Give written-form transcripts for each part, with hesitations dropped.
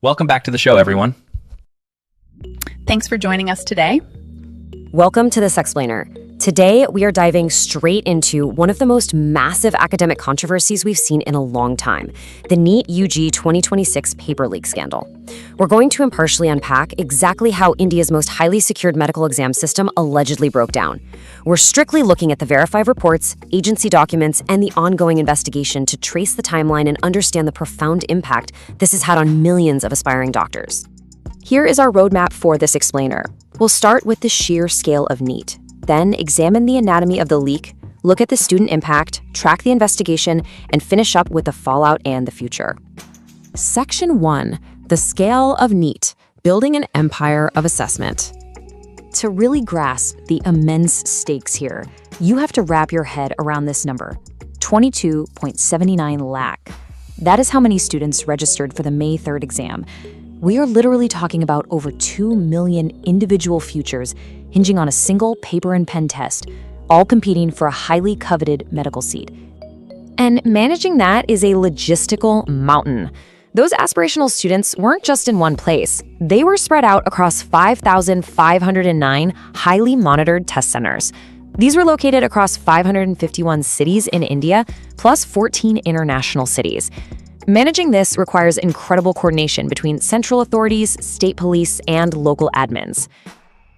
Welcome back to the show, everyone. Thanks for joining us today. Welcome to This Explainer. Today, we are diving straight into one of the most massive academic controversies we've seen in a long time, the NEET-UG 2026 paper leak scandal. We're going to impartially unpack exactly how India's most highly secured medical exam system allegedly broke down. We're strictly looking at the verified reports, agency documents, and the ongoing investigation to trace the timeline and understand the profound impact this has had on millions of aspiring doctors. Here is our roadmap for This Explainer. We'll start with the sheer scale of NEET. Then examine the anatomy of the leak, look at the student impact, track the investigation, and finish up with the fallout and the future. Section 1. The scale of NEET, building an empire of assessment. To really grasp the immense stakes here, you have to wrap your head around this number, 22.79 lakh. That is how many students registered for the May 3rd exam. We are literally talking about over 2 million individual futures hinging on a single paper and pen test, all competing for a highly coveted medical seat. And managing that is a logistical mountain. Those aspirational students weren't just in one place. They were spread out across 5,509 highly monitored test centers. These were located across 551 cities in India, plus 14 international cities. Managing this requires incredible coordination between central authorities, state police, and local admins.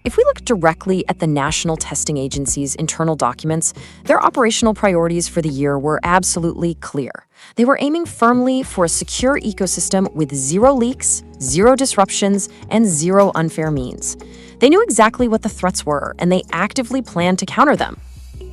If we look directly at the National Testing Agency's internal documents, their operational priorities for the year were absolutely clear. They were aiming firmly for a secure ecosystem with zero leaks, zero disruptions, and zero unfair means. They knew exactly what the threats were, and they actively planned to counter them.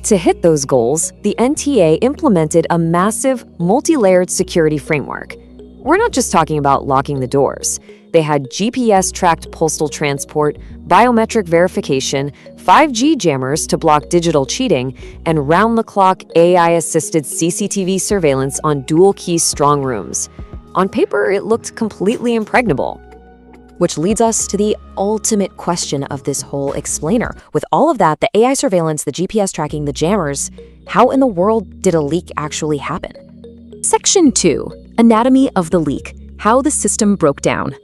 To hit those goals, the NTA implemented a massive, multi-layered security framework. We're not just talking about locking the doors. They had GPS-tracked postal transport, biometric verification, 5G jammers to block digital cheating, and round-the-clock AI-assisted CCTV surveillance on dual-key strong rooms. On paper, it looked completely impregnable. Which leads us to the ultimate question of this whole explainer. With all of that, the AI surveillance, the GPS tracking, the jammers, how in the world did a leak actually happen? Section 2. Anatomy of the leak. How the system broke down.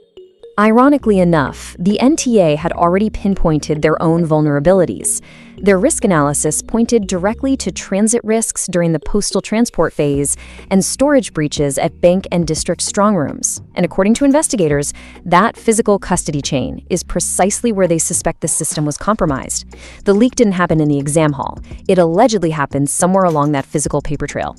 Ironically enough, the NTA had already pinpointed their own vulnerabilities. Their risk analysis pointed directly to transit risks during the postal transport phase and storage breaches at bank and district strongrooms. And according to investigators, that physical custody chain is precisely where they suspect the system was compromised. The leak didn't happen in the exam hall. It allegedly happened somewhere along that physical paper trail.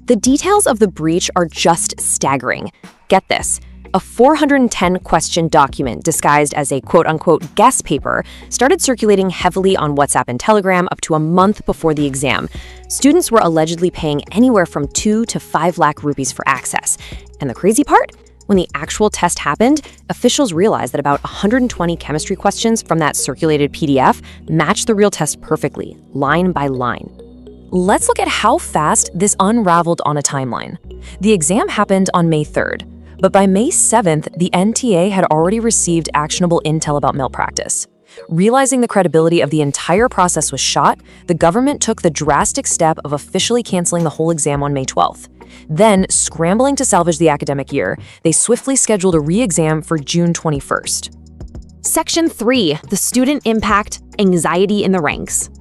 The details of the breach are just staggering. Get this. A 410-question document disguised as a quote-unquote guest paper started circulating heavily on WhatsApp and Telegram up to a month before the exam. Students were allegedly paying anywhere from 2 to 5 lakh rupees for access. And the crazy part? When the actual test happened, officials realized that about 120 chemistry questions from that circulated PDF matched the real test perfectly, line by line. Let's look at how fast this unraveled on a timeline. The exam happened on May 3rd. But by May 7th, the NTA had already received actionable intel about malpractice. Realizing the credibility of the entire process was shot, the government took the drastic step of officially canceling the whole exam on May 12th. Then, scrambling to salvage the academic year, they swiftly scheduled a re-exam for June 21st. Section 3. The student impact, anxiety in the ranks.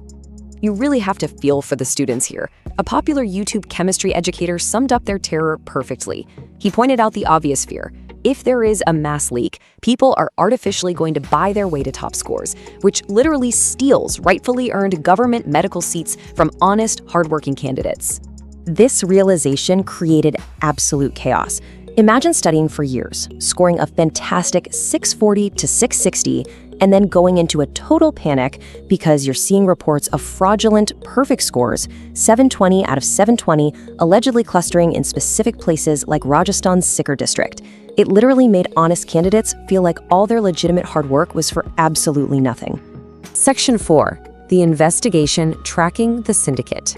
You really have to feel for the students here. A popular YouTube chemistry educator summed up their terror perfectly. He pointed out the obvious fear. If there is a mass leak, people are artificially going to buy their way to top scores, which literally steals rightfully earned government medical seats from honest, hardworking candidates. This realization created absolute chaos. Imagine studying for years, scoring a fantastic 640 to 660, and then going into a total panic because you're seeing reports of fraudulent, perfect scores, 720 out of 720, allegedly clustering in specific places like Rajasthan's Sikar district. It literally made honest candidates feel like all their legitimate hard work was for absolutely nothing. Section 4. The investigation tracking the syndicate.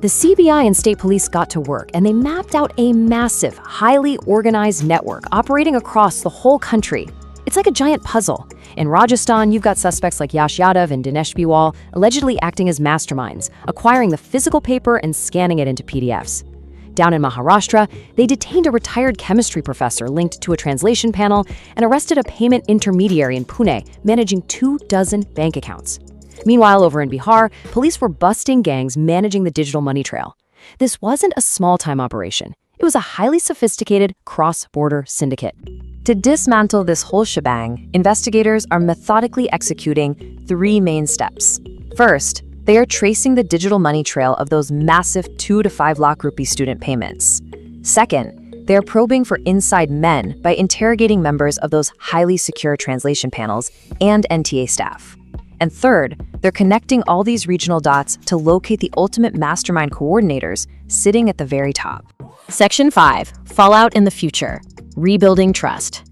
The CBI and state police got to work, and they mapped out a massive, highly organized network operating across the whole country. It's like a giant puzzle. In Rajasthan, you've got suspects like Yash Yadav and Dinesh Biwal allegedly acting as masterminds, acquiring the physical paper and scanning it into PDFs. Down in Maharashtra, they detained a retired chemistry professor linked to a translation panel and arrested a payment intermediary in Pune managing 24 bank accounts. Meanwhile, over in Bihar, police were busting gangs managing the digital money trail. This wasn't a small-time operation. It was a highly sophisticated cross-border syndicate. To dismantle this whole shebang, investigators are methodically executing 3 main steps. First, they are tracing the digital money trail of those massive 2 to 5 lakh rupee student payments. Second, they are probing for inside men by interrogating members of those highly secure translation panels and NTA staff. And third, they're connecting all these regional dots to locate the ultimate mastermind coordinators sitting at the very top. Section 5, Fallout in the Future, Rebuilding Trust.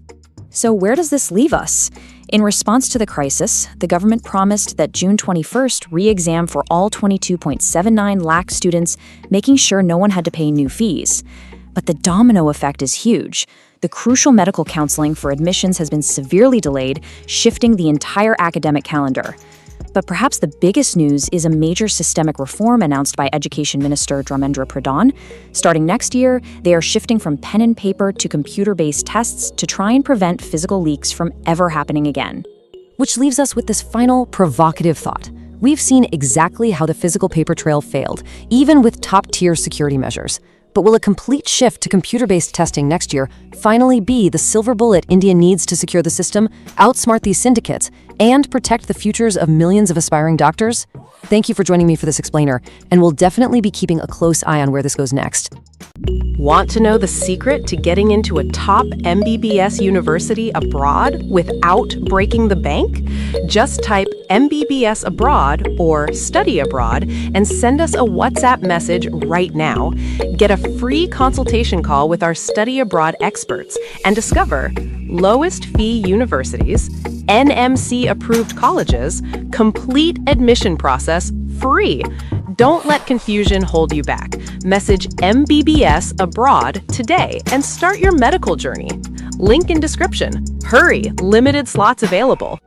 So where does this leave us? In response to the crisis, the government promised that June 21st re-exam for all 22.79 lakh students, making sure no one had to pay new fees. But the domino effect is huge. The crucial medical counseling for admissions has been severely delayed, shifting the entire academic calendar. But perhaps the biggest news is a major systemic reform announced by Education Minister Dharmendra Pradhan. Starting next year, they are shifting from pen and paper to computer-based tests to try and prevent physical leaks from ever happening again. Which leaves us with this final provocative thought. We've seen exactly how the physical paper trail failed, even with top-tier security measures. But will a complete shift to computer-based testing next year finally be the silver bullet India needs to secure the system, outsmart these syndicates, and protect the futures of millions of aspiring doctors? Thank you for joining me for this explainer, and we'll definitely be keeping a close eye on where this goes next. Want to know the secret to getting into a top MBBS university abroad without breaking the bank? Just type MBBS abroad or study abroad and send us a WhatsApp message right now. Get a free consultation call with our study abroad experts and discover lowest fee universities, NMC approved colleges, complete admission process free. Don't let confusion hold you back. Message MBBS abroad today and start your medical journey. Link in description. Hurry, limited slots available.